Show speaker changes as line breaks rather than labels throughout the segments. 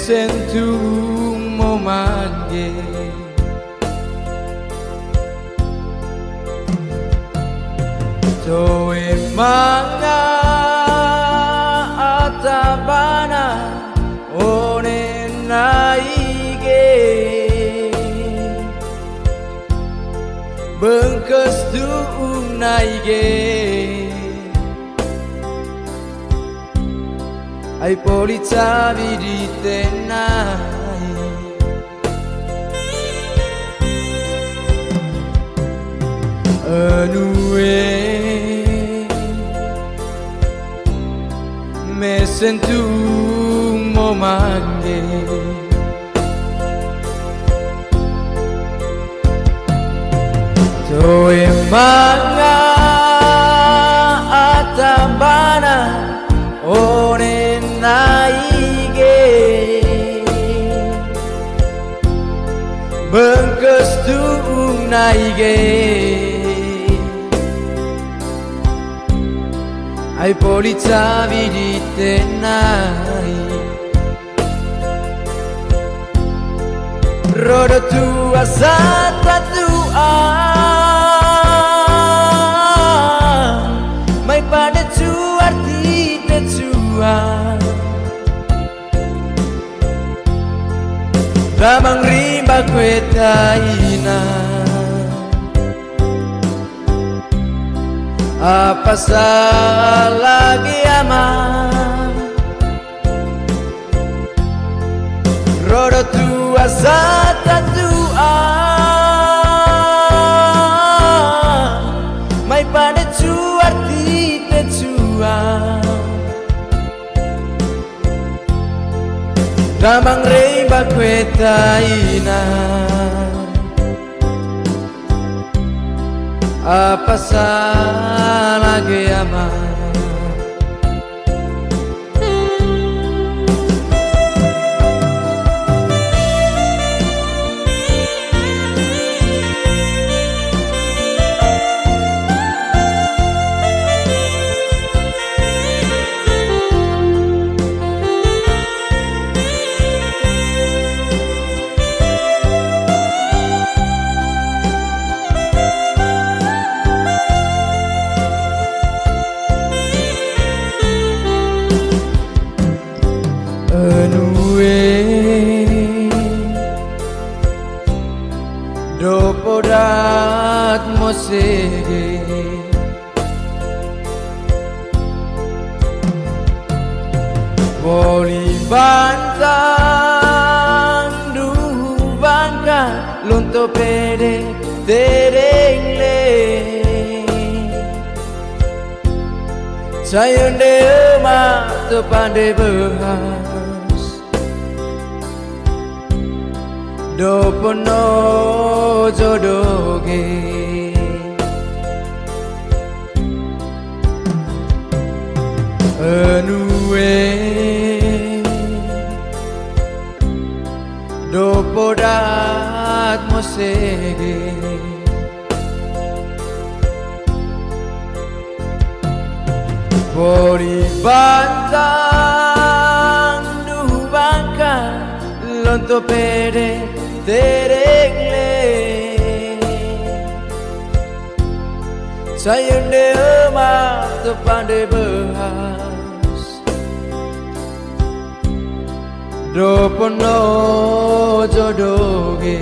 sentu momangge toe manga atabana one naige bengkes duung naige ai polizia di tenai anue me sentu momangge toe manga atambana one naige bengkes duung naige ai polizia di tenai roda tua sata tua mai pada tua arti tua ramang rimba kuetaina apa salah giama roda tua sata tua mai pada tua arti tua ramang rimba kuetaina apa salah giama dopo dat mosege Poli bantang du bangka lonto pede terengle sayonde ma to pandai behas dopono jodoge anue dopo dat mosege pori bantang du bangka lonto pede terengle sayonde ma to pandai behas dopono jodoge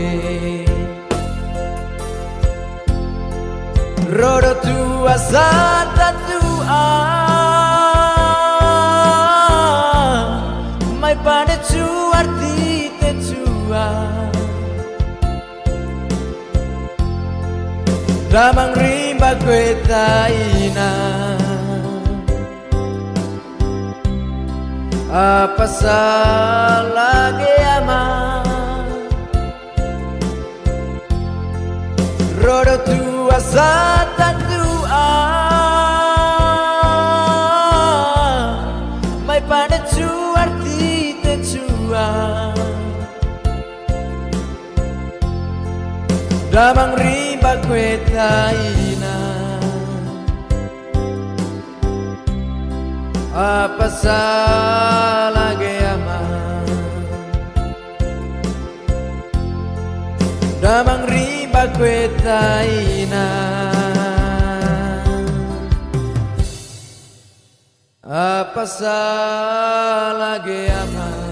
roda tua sata tua mai pada tua arti tua ramang rimba kuetaina apa salah giama roda tua sata tua mai pada tua arti tua ramang rimba kuetaina apa salah giama kowe tainan. Apa salah ge ama